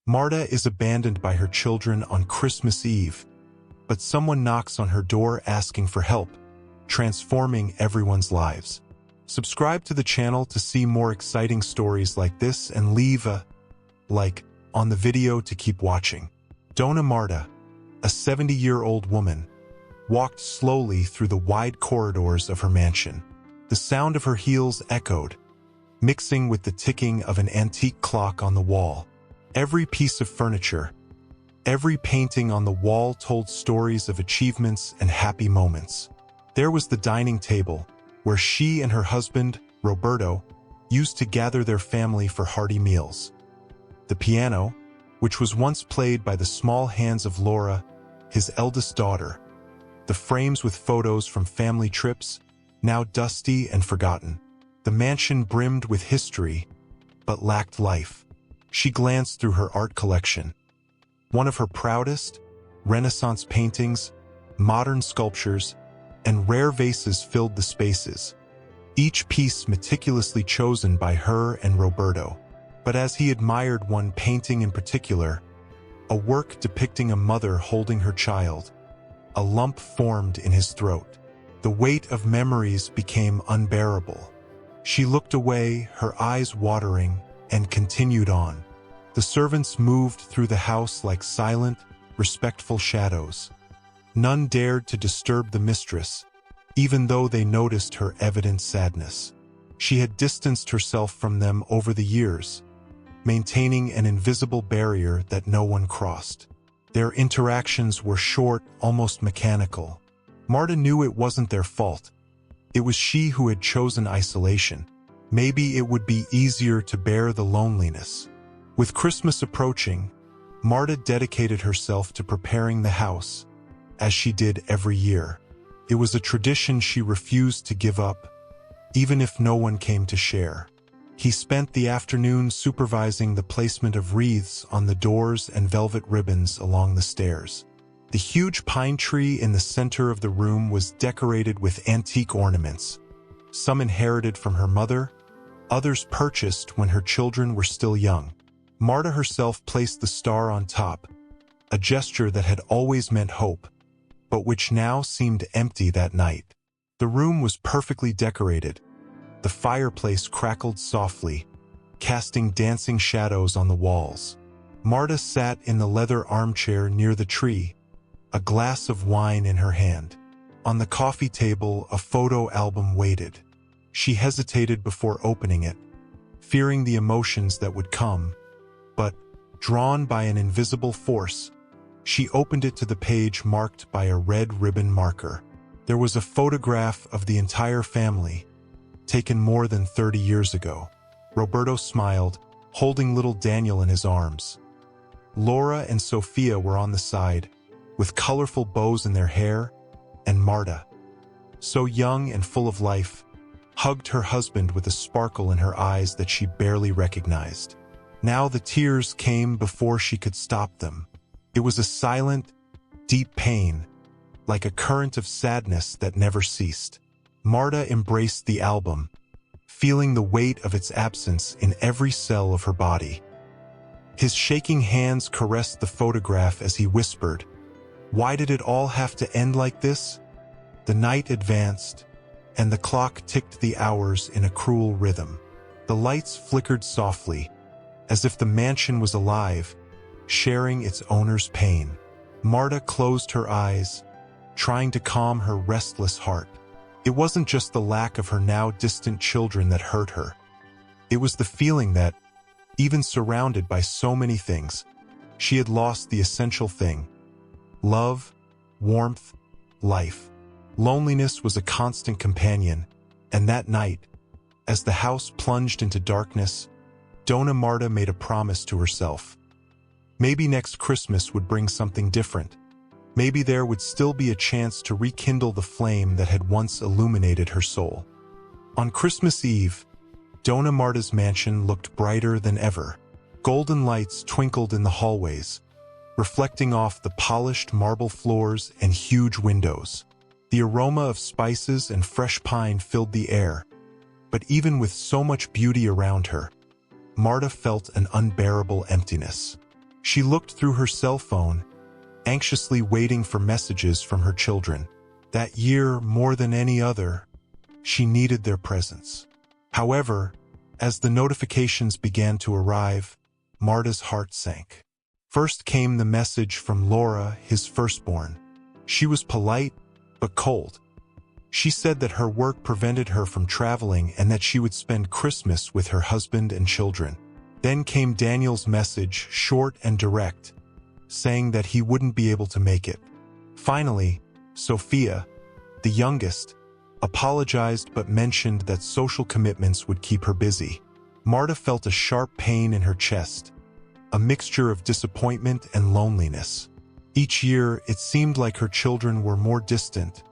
Marta is abandoned by her children on Christmas Eve, but someone knocks on her door asking for help, transforming everyone's lives. Subscribe to the channel to see more exciting stories like this and leave a like on the video to keep watching. Dona Marta, a 70-year-old woman, walked slowly through the wide corridors of her mansion. The sound of her heels echoed, mixing with the ticking of an antique clock on the wall. Every piece of furniture, every painting on the wall told stories of achievements and happy moments. There was the dining table, where she and her husband, Roberto, used to gather their family for hearty meals. The piano, which was once played by the small hands of Laura, his eldest daughter. The frames with photos from family trips, now dusty and forgotten. The mansion brimmed with history, but lacked life. She glanced through her art collection. One of her proudest, Renaissance paintings, modern sculptures, and rare vases filled the spaces, each piece meticulously chosen by her and Roberto. But as he admired one painting in particular, a work depicting a mother holding her child, a lump formed in his throat. The weight of memories became unbearable. She looked away, her eyes watering, and continued on. The servants moved through the house like silent, respectful shadows. None dared to disturb the mistress, even though they noticed her evident sadness. She had distanced herself from them over the years, maintaining an invisible barrier that no one crossed. Their interactions were short, almost mechanical. Marta knew it wasn't their fault. It was she who had chosen isolation. Maybe it would be easier to bear the loneliness. With Christmas approaching, Marta dedicated herself to preparing the house, as she did every year. It was a tradition she refused to give up, even if no one came to share. He spent the afternoon supervising the placement of wreaths on the doors and velvet ribbons along the stairs. The huge pine tree in the center of the room was decorated with antique ornaments, some inherited from her mother, others purchased when her children were still young. Marta herself placed the star on top, a gesture that had always meant hope, but which now seemed empty that night. The room was perfectly decorated. The fireplace crackled softly, casting dancing shadows on the walls. Marta sat in the leather armchair near the tree, a glass of wine in her hand. On the coffee table, a photo album waited. She hesitated before opening it, fearing the emotions that would come, but, drawn by an invisible force, she opened it to the page marked by a red ribbon marker. There was a photograph of the entire family, taken more than 30 years ago. Roberto smiled, holding little Daniel in his arms. Laura and Sofia were on the side, with colorful bows in their hair, and Marta, so young and full of life, hugged her husband with a sparkle in her eyes that she barely recognized. Now the tears came before she could stop them. It was a silent, deep pain, like a current of sadness that never ceased. Marta embraced the album, feeling the weight of its absence in every cell of her body. His shaking hands caressed the photograph as he whispered, "Why did it all have to end like this?" The night advanced, and the clock ticked the hours in a cruel rhythm. The lights flickered softly, as if the mansion was alive, sharing its owner's pain. Marta closed her eyes, trying to calm her restless heart. It wasn't just the lack of her now distant children that hurt her. It was the feeling that, even surrounded by so many things, she had lost the essential thing: love, warmth, life. Loneliness was a constant companion, and that night, as the house plunged into darkness, Dona Marta made a promise to herself. Maybe next Christmas would bring something different. Maybe there would still be a chance to rekindle the flame that had once illuminated her soul. On Christmas Eve, Dona Marta's mansion looked brighter than ever. Golden lights twinkled in the hallways, reflecting off the polished marble floors and huge windows. The aroma of spices and fresh pine filled the air, but even with so much beauty around her, Marta felt an unbearable emptiness. She looked through her cell phone, anxiously waiting for messages from her children. That year, more than any other, she needed their presence. However, as the notifications began to arrive, Marta's heart sank. First came the message from Laura, his firstborn. She was polite, but cold. She said that her work prevented her from traveling and that she would spend Christmas with her husband and children. Then came Daniel's message, short and direct, saying that he wouldn't be able to make it. Finally, Sophia, the youngest, apologized but mentioned that social commitments would keep her busy. Marta felt a sharp pain in her chest, a mixture of disappointment and loneliness. Each year, it seemed like her children were more distant,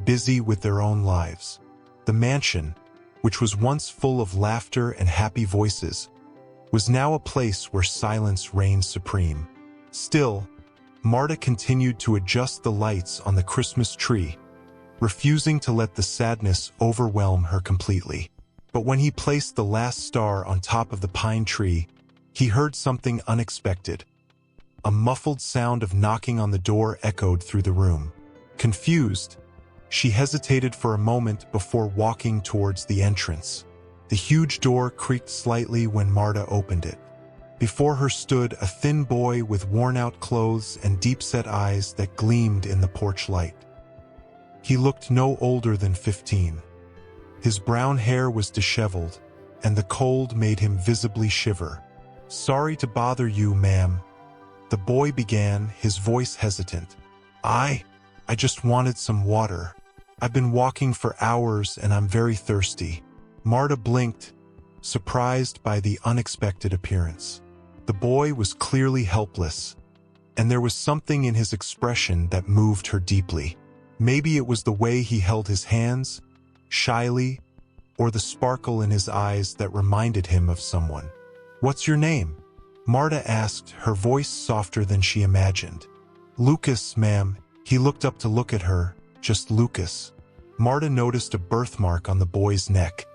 busy with their own lives. The mansion, which was once full of laughter and happy voices, was now a place where silence reigned supreme. Still, Marta continued to adjust the lights on the Christmas tree, refusing to let the sadness overwhelm her completely. But when he placed the last star on top of the pine tree, he heard something unexpected. A muffled sound of knocking on the door echoed through the room. Confused, she hesitated for a moment before walking towards the entrance. The huge door creaked slightly when Marta opened it. Before her stood a thin boy with worn-out clothes and deep-set eyes that gleamed in the porch light. He looked no older than 15. His brown hair was disheveled, and the cold made him visibly shiver. "Sorry to bother you, ma'am," the boy began, his voice hesitant. I just wanted some water. I've been walking for hours and I'm very thirsty." Marta blinked, surprised by the unexpected appearance. The boy was clearly helpless, and there was something in his expression that moved her deeply. Maybe it was the way he held his hands, shyly, or the sparkle in his eyes that reminded him of someone. "What's your name?" Marta asked, her voice softer than she imagined. "Lucas, ma'am." He looked up to look at her, just Lucas. Marta noticed a birthmark on the boy's neck,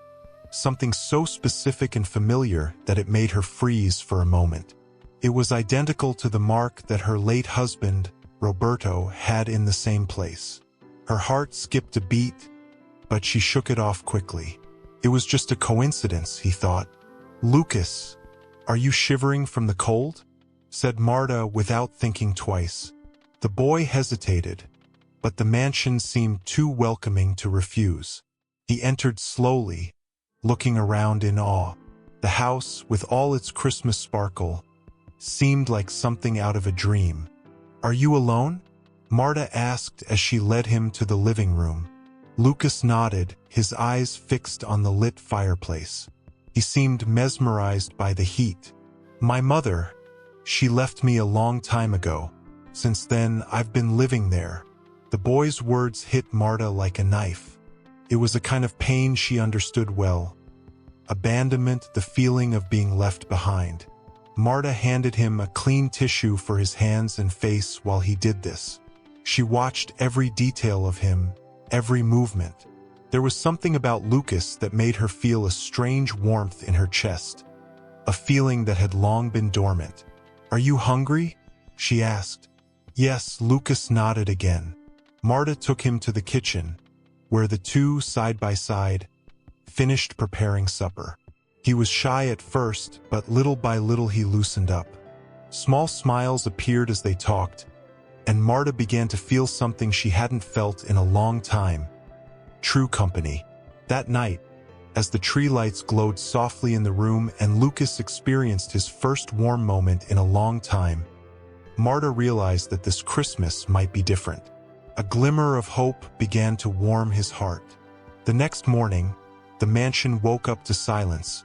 something so specific and familiar that it made her freeze for a moment. It was identical to the mark that her late husband, Roberto, had in the same place. Her heart skipped a beat, but she shook it off quickly. It was just a coincidence, he thought. "Lucas, are you shivering from the cold?" said Marta without thinking twice. The boy hesitated, but the mansion seemed too welcoming to refuse. He entered slowly, looking around in awe. The house, with all its Christmas sparkle, seemed like something out of a dream. "Are you alone?" Marta asked as she led him to the living room. Lucas nodded, his eyes fixed on the lit fireplace. He seemed mesmerized by the heat. "My mother, she left me a long time ago. Since then, I've been living there." The boy's words hit Marta like a knife. It was a kind of pain she understood well. Abandonment, the feeling of being left behind. Marta handed him a clean tissue for his hands and face while he did this. She watched every detail of him, every movement. There was something about Lucas that made her feel a strange warmth in her chest, a feeling that had long been dormant. "Are you hungry?" she asked. "Yes," Lucas nodded again. Marta took him to the kitchen, where the two, side by side, finished preparing supper. He was shy at first, but little by little he loosened up. Small smiles appeared as they talked, and Marta began to feel something she hadn't felt in a long time. True company. That night, as the tree lights glowed softly in the room and Lucas experienced his first warm moment in a long time, Marta realized that this Christmas might be different. A glimmer of hope began to warm his heart. The next morning, the mansion woke up to silence,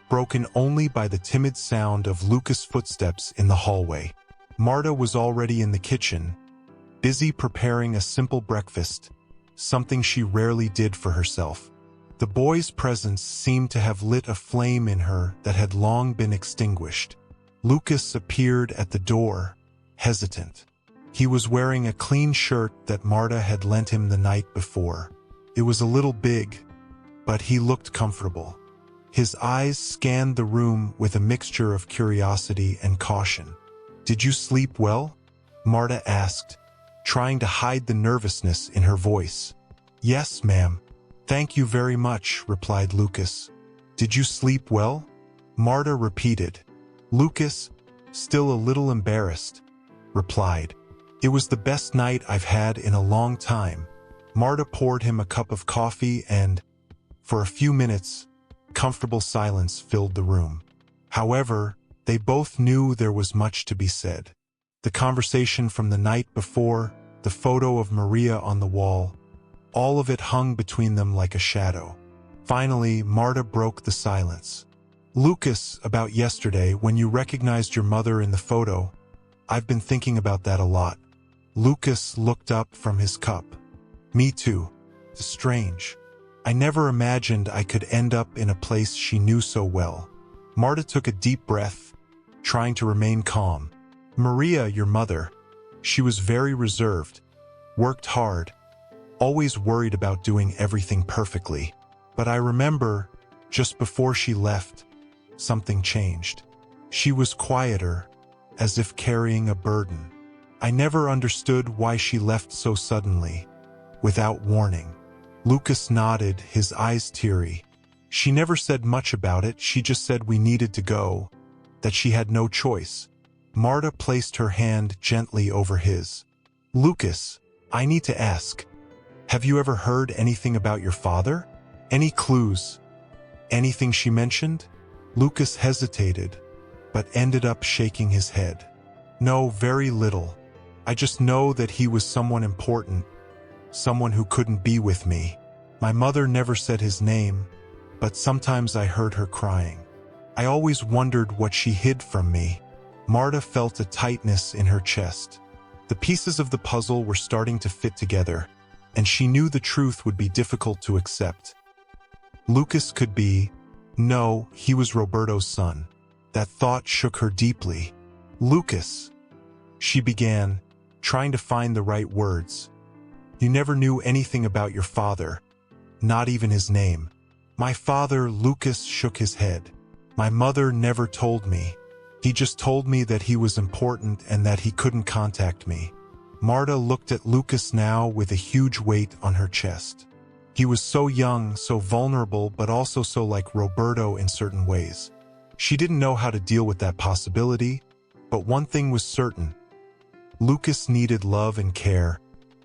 broken only by the timid sound of Lucas' footsteps in the hallway. Marta was already in the kitchen, busy preparing a simple breakfast, something she rarely did for herself. The boy's presence seemed to have lit a flame in her that had long been extinguished. Lucas appeared at the door, hesitant. He was wearing a clean shirt that Marta had lent him the night before. It was a little big, but he looked comfortable. His eyes scanned the room with a mixture of curiosity and caution. Did you sleep well? Marta asked, trying to hide the nervousness in her voice. Yes, ma'am. Thank you very much, replied Lucas. Did you sleep well? Marta repeated. Lucas, still a little embarrassed, replied. It was the best night I've had in a long time. Marta poured him a cup of coffee and, for a few minutes, comfortable silence filled the room. However, they both knew there was much to be said. The conversation from the night before, the photo of Maria on the wall, all of it hung between them like a shadow. Finally, Marta broke the silence. Lucas, about yesterday, when you recognized your mother in the photo, I've been thinking about that a lot. Lucas looked up from his cup. Me too. It's strange. I never imagined I could end up in a place she knew so well. Marta took a deep breath, trying to remain calm. Maria, your mother, she was very reserved, worked hard, always worried about doing everything perfectly. But I remember, just before she left, something changed. She was quieter, as if carrying a burden. I never understood why she left so suddenly, without warning. Lucas nodded, his eyes teary. She never said much about it, she just said we needed to go, that she had no choice. Marta placed her hand gently over his. Lucas, I need to ask, have you ever heard anything about your father? Any clues? Anything she mentioned? Lucas hesitated, but ended up shaking his head. No, very little. I just know that he was someone important, someone who couldn't be with me. My mother never said his name, but sometimes I heard her crying. I always wondered what she hid from me. Marta felt a tightness in her chest. The pieces of the puzzle were starting to fit together, and she knew the truth would be difficult to accept. Lucas could be... No, he was Roberto's son. That thought shook her deeply. Lucas, she began, trying to find the right words. You never knew anything about your father, not even his name. My father, Lucas shook his head. My mother never told me. He just told me that he was important and that he couldn't contact me. Marta looked at Lucas now with a huge weight on her chest. He was so young, so vulnerable, but also so like Roberto in certain ways. She didn't know how to deal with that possibility, but one thing was certain. Lucas needed love and care,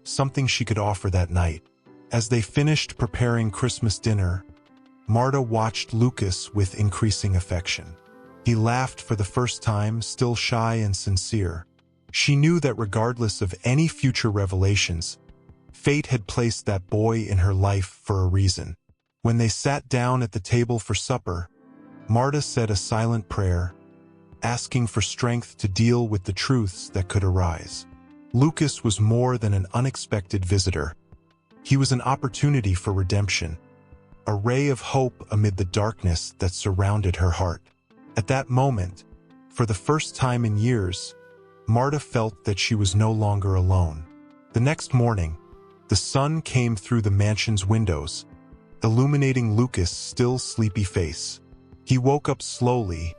something she could offer that night. As they finished preparing Christmas dinner, Marta watched Lucas with increasing affection. He laughed for the first time, still shy and sincere. She knew that regardless of any future revelations, fate had placed that boy in her life for a reason. When they sat down at the table for supper, Marta said a silent prayer, asking for strength to deal with the truths that could arise. Lucas was more than an unexpected visitor. He was an opportunity for redemption, a ray of hope amid the darkness that surrounded her heart. At that moment, for the first time in years, Marta felt that she was no longer alone. The next morning, the sun came through the mansion's windows, illuminating Lucas' still sleepy face. He woke up slowly,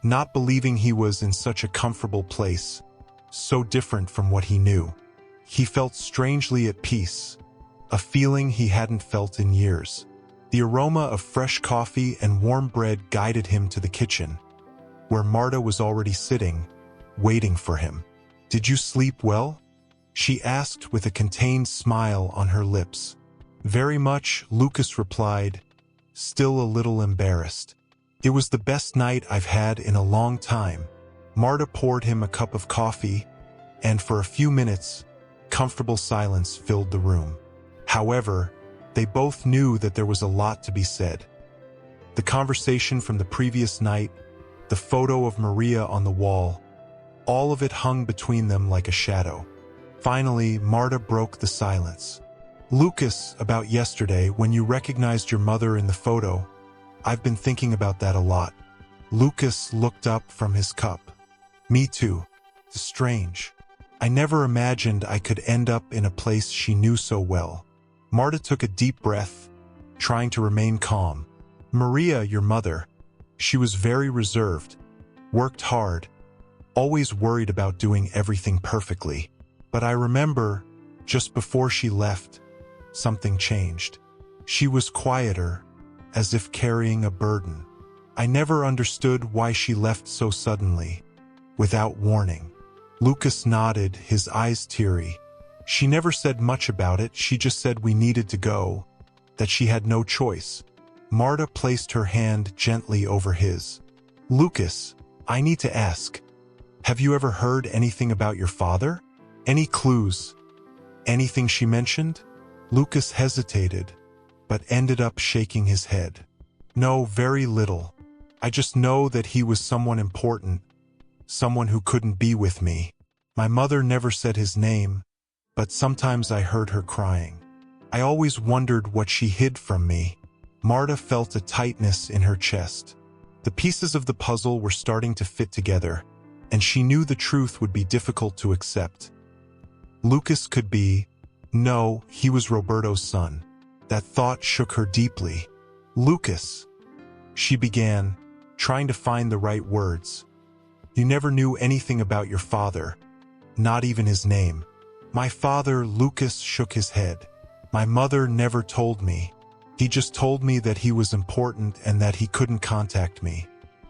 not believing he was in such a comfortable place, so different from what he knew. He felt strangely at peace, a feeling he hadn't felt in years. The aroma of fresh coffee and warm bread guided him to the kitchen, where Marta was already sitting, waiting for him. Did you sleep well? She asked with a contained smile on her lips. Very much, Lucas replied, still a little embarrassed. It was the best night I've had in a long time. Marta poured him a cup of coffee, and for a few minutes, comfortable silence filled the room. However, they both knew that there was a lot to be said. The conversation from the previous night, the photo of Maria on the wall, all of it hung between them like a shadow. Finally, Marta broke the silence. Lucas, about yesterday, when you recognized your mother in the photo, I've been thinking about that a lot. Lucas looked up from his cup. Me too. It's strange. I never imagined I could end up in a place she knew so well. Marta took a deep breath, trying to remain calm. Maria, your mother, she was very reserved, worked hard, always worried about doing everything perfectly. But I remember, just before she left, something changed. She was quieter, as if carrying a burden. I never understood why she left so suddenly, without warning. Lucas nodded, his eyes teary. She never said much about it, she just said we needed to go, that she had no choice. Marta placed her hand gently over his. Lucas, I need to ask, have you ever heard anything about your father? Any clues? Anything she mentioned? Lucas hesitated, but ended up shaking his head. No, very little. I just know that he was someone important, someone who couldn't be with me. My mother never said his name, but sometimes I heard her crying. I always wondered what she hid from me. Marta felt a tightness in her chest. The pieces of the puzzle were starting to fit together, and she knew the truth would be difficult to accept. Lucas could be... No, he was Roberto's son. That thought shook her deeply. Lucas, she began, trying to find the right words. You never knew anything about your father, not even his name. My father, Lucas shook his head. My mother never told me. He just told me that he was important and that he couldn't contact me.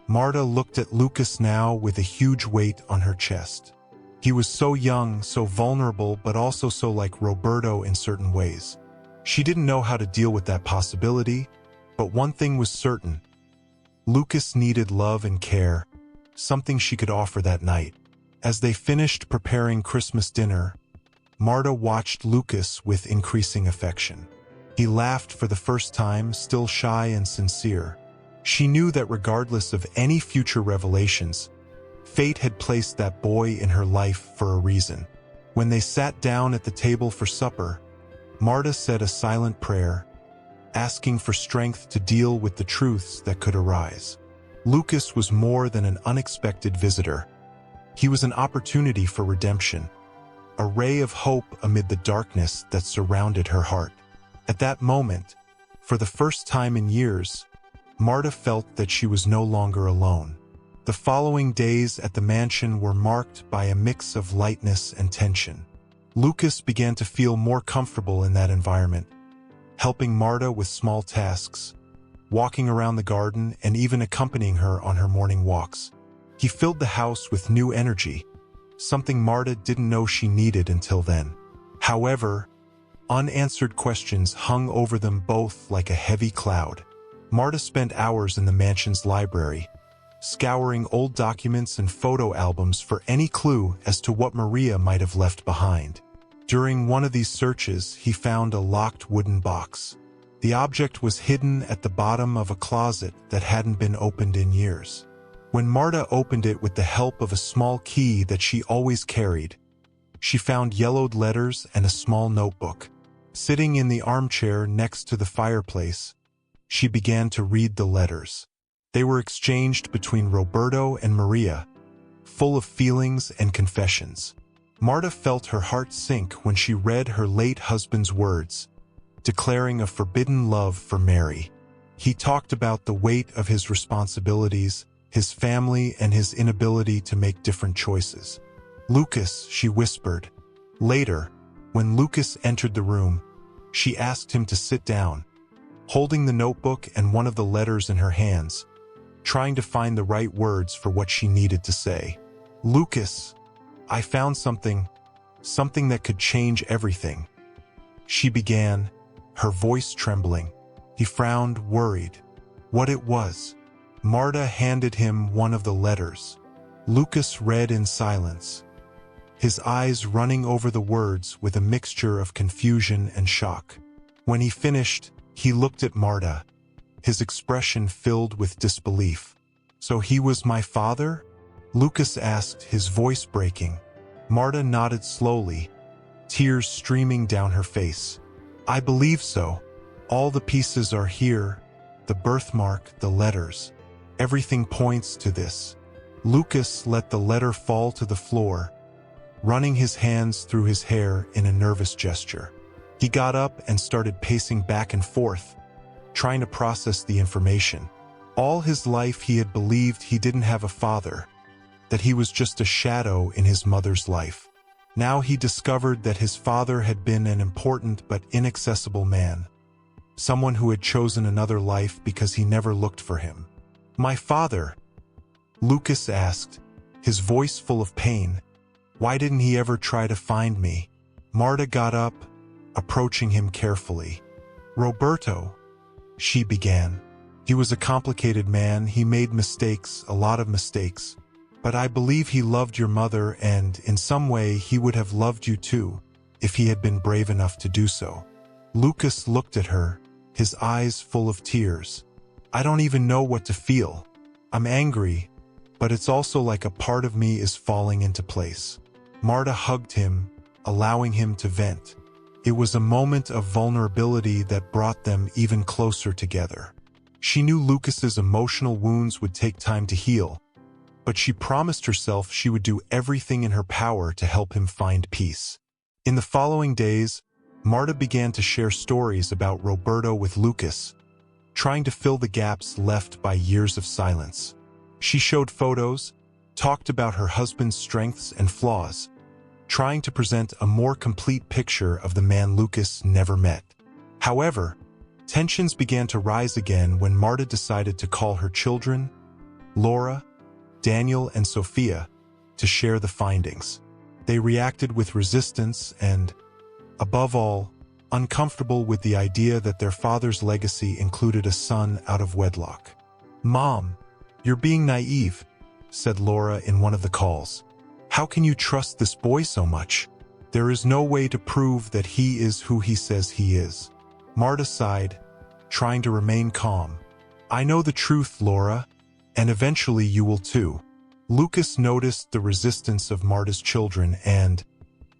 Marta looked at Lucas now with a huge weight on her chest. He was so young, so vulnerable, but also so like Roberto in certain ways. She didn't know how to deal with that possibility, but one thing was certain. Lucas needed love and care, something she could offer that night. As they finished preparing Christmas dinner, Marta watched Lucas with increasing affection. He laughed for the first time, still shy and sincere. She knew that regardless of any future revelations, fate had placed that boy in her life for a reason. When they sat down at the table for supper, Marta said a silent prayer, asking for strength to deal with the truths that could arise. Lucas was more than an unexpected visitor. He was an opportunity for redemption, a ray of hope amid the darkness that surrounded her heart. At that moment, for the first time in years, Marta felt that she was no longer alone. The following days at the mansion were marked by a mix of lightness and tension. Lucas began to feel more comfortable in that environment, helping Marta with small tasks, walking around the garden, and even accompanying her on her morning walks. He filled the house with new energy, something Marta didn't know she needed until then. However, unanswered questions hung over them both like a heavy cloud. Marta spent hours in the mansion's library, scouring old documents and photo albums for any clue as to what Maria might have left behind. During one of these searches, he found a locked wooden box. The object was hidden at the bottom of a closet that hadn't been opened in years. When Marta opened it with the help of a small key that she always carried, she found yellowed letters and a small notebook. Sitting in the armchair next to the fireplace, she began to read the letters. They were exchanged between Roberto and Maria, full of feelings and confessions. Marta felt her heart sink when she read her late husband's words, declaring a forbidden love for Mary. He talked about the weight of his responsibilities, his family, and his inability to make different choices. Lucas, she whispered. Later, when Lucas entered the room, she asked him to sit down, holding the notebook and one of the letters in her hands, trying to find the right words for what she needed to say. Lucas, I found something that could change everything. She began, her voice trembling. He frowned, worried. What it was? Marta handed him one of the letters. Lucas read in silence, his eyes running over the words with a mixture of confusion and shock. When he finished, he looked at Marta, his expression filled with disbelief. So he was my father? Lucas asked, his voice breaking. Marta nodded slowly, tears streaming down her face. I believe so. All the pieces are here, the birthmark, the letters. Everything points to this. Lucas let the letter fall to the floor, running his hands through his hair in a nervous gesture. He got up and started pacing back and forth, trying to process the information. All his life he had believed he didn't have a father, that he was just a shadow in his mother's life. Now he discovered that his father had been an important but inaccessible man, someone who had chosen another life because he never looked for him. "My father?" Lucas asked, his voice full of pain. "Why didn't he ever try to find me?" Marta got up, approaching him carefully. "Roberto," she began. "He was a complicated man. He made mistakes, a lot of mistakes. But I believe he loved your mother, and in some way he would have loved you too, if he had been brave enough to do so." Lucas looked at her, his eyes full of tears. "I don't even know what to feel. I'm angry, but it's also like a part of me is falling into place." Marta hugged him, allowing him to vent. It was a moment of vulnerability that brought them even closer together. She knew Lucas's emotional wounds would take time to heal, but she promised herself she would do everything in her power to help him find peace. In the following days, Marta began to share stories about Roberto with Lucas, trying to fill the gaps left by years of silence. She showed photos, talked about her husband's strengths and flaws, trying to present a more complete picture of the man Lucas never met. However, tensions began to rise again when Marta decided to call her children, Laura, Daniel, and Sophia, to share the findings. They reacted with resistance and, above all, uncomfortable with the idea that their father's legacy included a son out of wedlock. "Mom, you're being naive," said Laura in one of the calls. "How can you trust this boy so much? There is no way to prove that he is who he says he is." Marta sighed, trying to remain calm. "I know the truth, Laura, and eventually you will too." Lucas noticed the resistance of Marta's children and,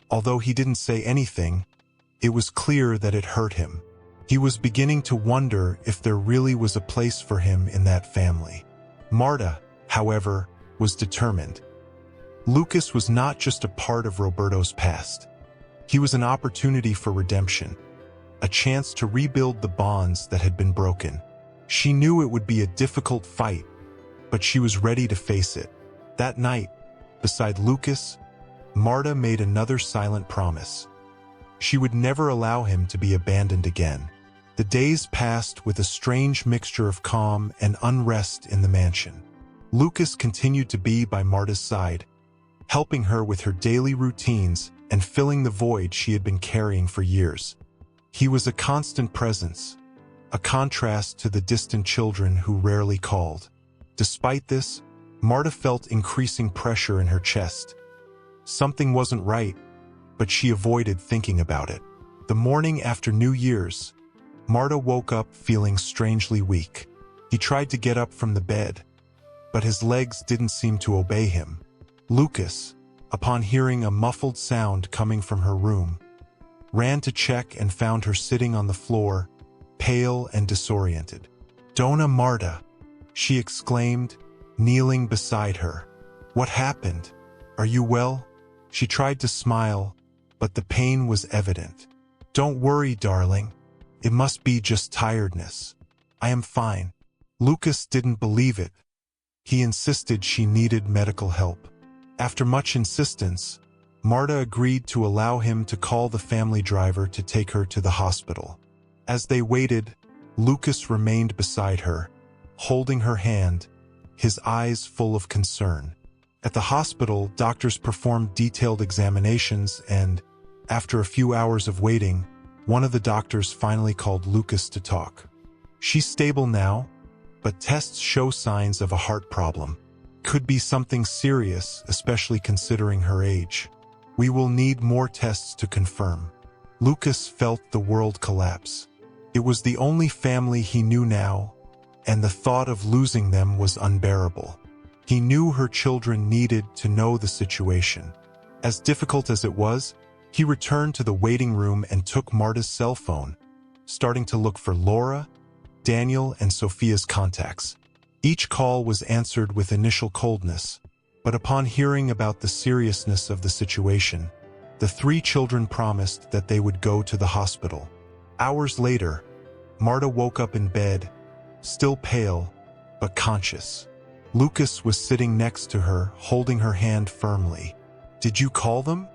although he didn't say anything, it was clear that it hurt him. He was beginning to wonder if there really was a place for him in that family. Marta, however, was determined. Lucas was not just a part of Roberto's past. He was an opportunity for redemption, a chance to rebuild the bonds that had been broken. She knew it would be a difficult fight, but she was ready to face it. That night, beside Lucas, Marta made another silent promise. She would never allow him to be abandoned again. The days passed with a strange mixture of calm and unrest in the mansion. Lucas continued to be by Marta's side, helping her with her daily routines and filling the void she had been carrying for years. He was a constant presence, a contrast to the distant children who rarely called. Despite this, Marta felt increasing pressure in her chest. Something wasn't right, but she avoided thinking about it. The morning after New Year's, Marta woke up feeling strangely weak. He tried to get up from the bed, but his legs didn't seem to obey him. Lucas, upon hearing a muffled sound coming from her room, ran to check and found her sitting on the floor, pale and disoriented. "Dona Marta," she exclaimed, kneeling beside her. "What happened? Are you well?" She tried to smile, but the pain was evident. "Don't worry, darling. It must be just tiredness. I am fine." Lucas didn't believe it. He insisted she needed medical help. After much insistence, Marta agreed to allow him to call the family driver to take her to the hospital. As they waited, Lucas remained beside her, holding her hand, his eyes full of concern. At the hospital, doctors performed detailed examinations and, after a few hours of waiting, one of the doctors finally called Lucas to talk. "She's stable now, but tests show signs of a heart problem. Could be something serious, especially considering her age. We will need more tests to confirm." Lucas felt the world collapse. It was the only family he knew now, and the thought of losing them was unbearable. He knew her children needed to know the situation. As difficult as it was, he returned to the waiting room and took Marta's cell phone, starting to look for Laura, Daniel, and Sophia's contacts. Each call was answered with initial coldness, but upon hearing about the seriousness of the situation, the three children promised that they would go to the hospital. Hours later, Marta woke up in bed, still pale, but conscious. Lucas was sitting next to her, holding her hand firmly. "Did you call them?"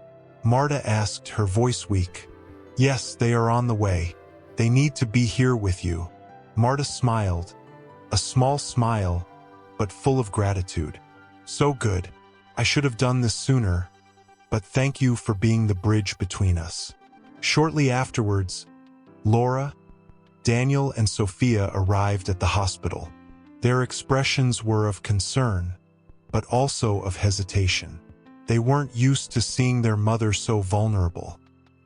Marta asked, her voice weak. "Yes, they are on the way. They need to be here with you." Marta smiled, a small smile, but full of gratitude. "So good. I should have done this sooner, but thank you for being the bridge between us." Shortly afterwards, Laura, Daniel, and Sophia arrived at the hospital. Their expressions were of concern, but also of hesitation. They weren't used to seeing their mother so vulnerable.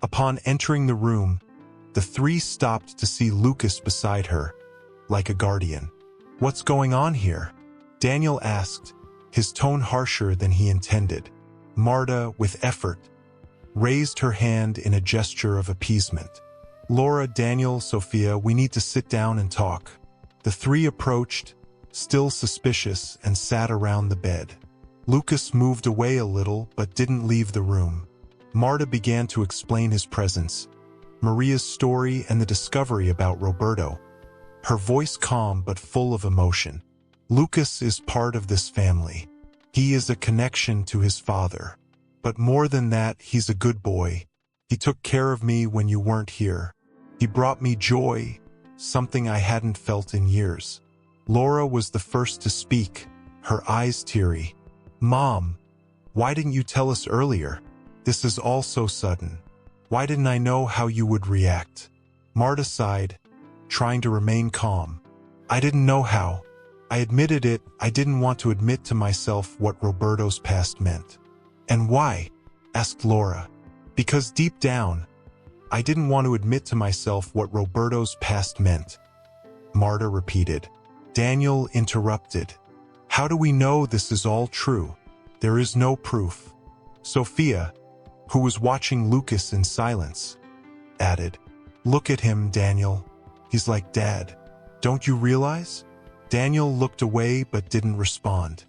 Upon entering the room, the three stopped to see Lucas beside her, like a guardian. "What's going on here?" Daniel asked, his tone harsher than he intended. Marta, with effort, raised her hand in a gesture of appeasement. "Laura, Daniel, Sophia, we need to sit down and talk." The three approached, still suspicious, and sat around the bed. Lucas moved away a little but didn't leave the room. Marta began to explain his presence, Maria's story, and the discovery about Roberto, her voice calm but full of emotion. "Lucas is part of this family. He is a connection to his father. But more than that, he's a good boy. He took care of me when you weren't here. He brought me joy, something I hadn't felt in years." Laura was the first to speak, her eyes teary. "Mom, why didn't you tell us earlier? This is all so sudden. Why didn't I know how you would react?" Marta sighed, trying to remain calm. "I didn't know how. I admitted it. I didn't want to admit to myself what Roberto's past meant." "And why?" asked Laura. "Because deep down, I didn't want to admit to myself what Roberto's past meant," Marta repeated. Daniel interrupted. "How do we know this is all true? There is no proof." Sophia, who was watching Lucas in silence, added, "Look at him, Daniel. He's like Dad. Don't you realize?" Daniel looked away but didn't respond.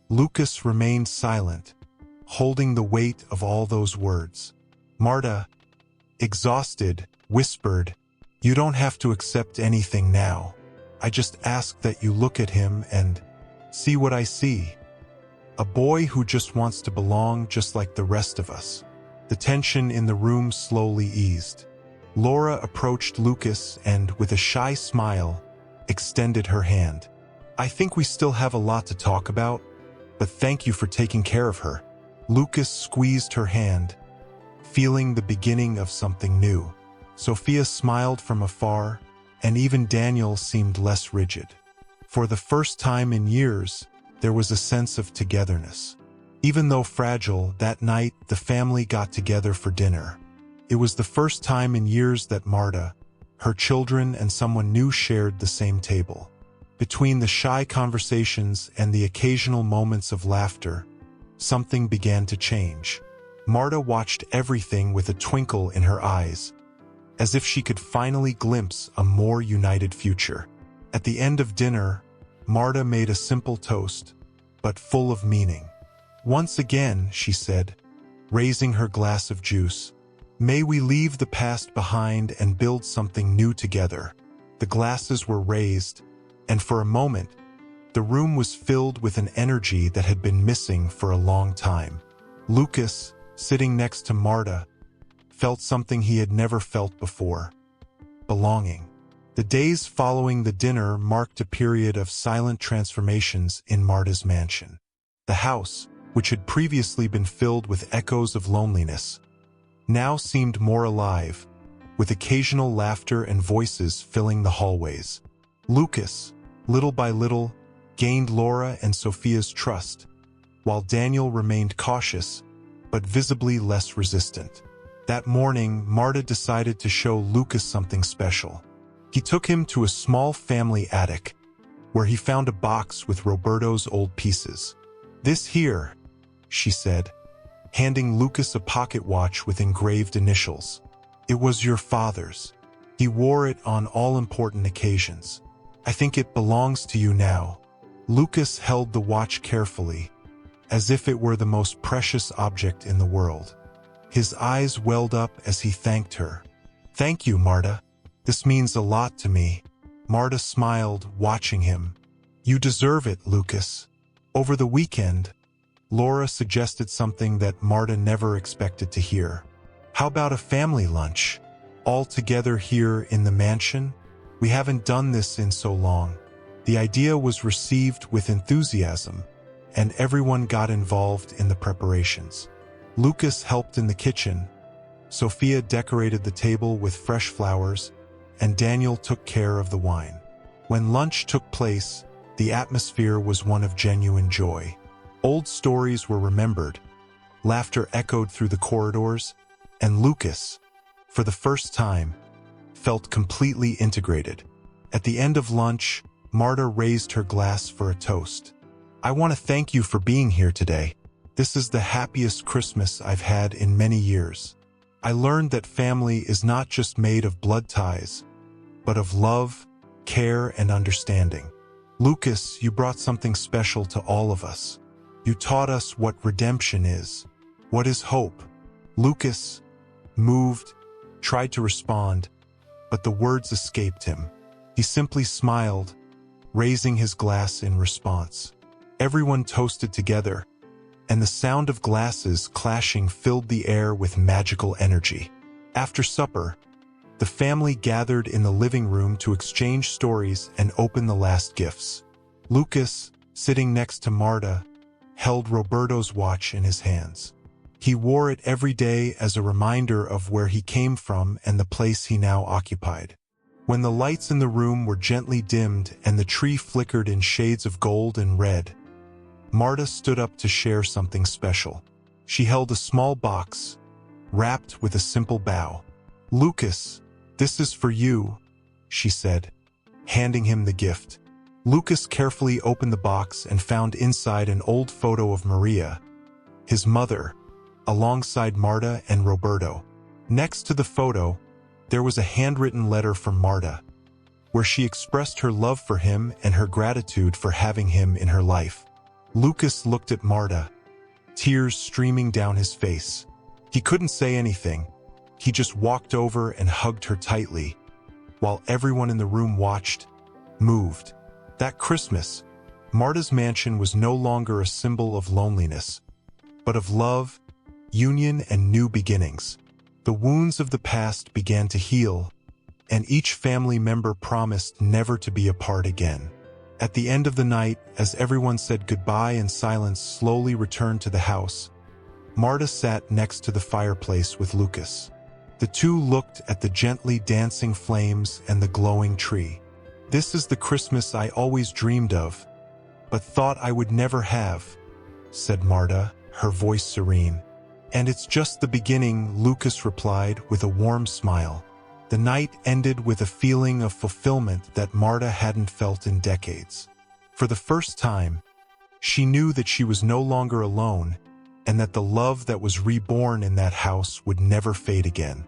Lucas remained silent, holding the weight of all those words. Marta, exhausted, whispered, "You don't have to accept anything now. I just ask that you look at him and see what I see. A boy who just wants to belong just like the rest of us." The tension in the room slowly eased. Laura approached Lucas and, with a shy smile, extended her hand. "I think we still have a lot to talk about, but thank you for taking care of her." Lucas squeezed her hand, feeling the beginning of something new. Sophia smiled from afar, and even Daniel seemed less rigid. For the first time in years, there was a sense of togetherness. Even though fragile, that night the family got together for dinner. It was the first time in years that Marta, her children, and someone new shared the same table. Between the shy conversations and the occasional moments of laughter, something began to change. Marta watched everything with a twinkle in her eyes, as if she could finally glimpse a more united future. At the end of dinner, Marta made a simple toast, but full of meaning. "Once again," she said, raising her glass of juice, "may we leave the past behind and build something new together." The glasses were raised, and for a moment, the room was filled with an energy that had been missing for a long time. Lucas, sitting next to Marta, felt something he had never felt before: belonging. The days following the dinner marked a period of silent transformations in Marta's mansion. The house, which had previously been filled with echoes of loneliness, now seemed more alive, with occasional laughter and voices filling the hallways. Lucas, little by little, gained Laura and Sophia's trust, while Daniel remained cautious, but visibly less resistant. That morning, Marta decided to show Lucas something special. He took him to a small family attic, where he found a box with Roberto's old pieces. "This here," she said, handing Lucas a pocket watch with engraved initials. "It was your father's. He wore it on all important occasions. I think it belongs to you now." Lucas held the watch carefully, as if it were the most precious object in the world. His eyes welled up as he thanked her. "Thank you, Marta. This means a lot to me." Marta smiled, watching him. "You deserve it, Lucas. Over the weekend, Laura suggested something that Marta never expected to hear. How about a family lunch? All together here in the mansion? We haven't done this in so long. The idea was received with enthusiasm, and everyone got involved in the preparations. Lucas helped in the kitchen, Sophia decorated the table with fresh flowers, and Daniel took care of the wine. When lunch took place, the atmosphere was one of genuine joy. Old stories were remembered, laughter echoed through the corridors, and Lucas, for the first time, felt completely integrated. At the end of lunch, Marta raised her glass for a toast. I want to thank you for being here today. This is the happiest Christmas I've had in many years. I learned that family is not just made of blood ties, but of love, care, and understanding. Lucas, you brought something special to all of us. You taught us what redemption is. What is hope? Lucas, moved, tried to respond, but the words escaped him. He simply smiled, raising his glass in response. Everyone toasted together, and the sound of glasses clashing filled the air with magical energy. After supper, the family gathered in the living room to exchange stories and open the last gifts. Lucas, sitting next to Marta, held Roberto's watch in his hands. He wore it every day as a reminder of where he came from and the place he now occupied. When the lights in the room were gently dimmed and the tree flickered in shades of gold and red, Marta stood up to share something special. She held a small box, wrapped with a simple bow. Lucas, this is for you, she said, handing him the gift. Lucas carefully opened the box and found inside an old photo of Maria, his mother, alongside Marta and Roberto. Next to the photo, there was a handwritten letter from Marta, where she expressed her love for him and her gratitude for having him in her life. Lucas looked at Marta, tears streaming down his face. He couldn't say anything. He just walked over and hugged her tightly, while everyone in the room watched, moved. That Christmas, Marta's mansion was no longer a symbol of loneliness, but of love, union, and new beginnings. The wounds of the past began to heal, and each family member promised never to be apart again. At the end of the night, as everyone said goodbye and silence slowly returned to the house, Marta sat next to the fireplace with Lucas. The two looked at the gently dancing flames and the glowing tree. This is the Christmas I always dreamed of, but thought I would never have, said Marta, her voice serene. And it's just the beginning, Lucas replied with a warm smile. The night ended with a feeling of fulfillment that Marta hadn't felt in decades. For the first time, she knew that she was no longer alone and that the love that was reborn in that house would never fade again.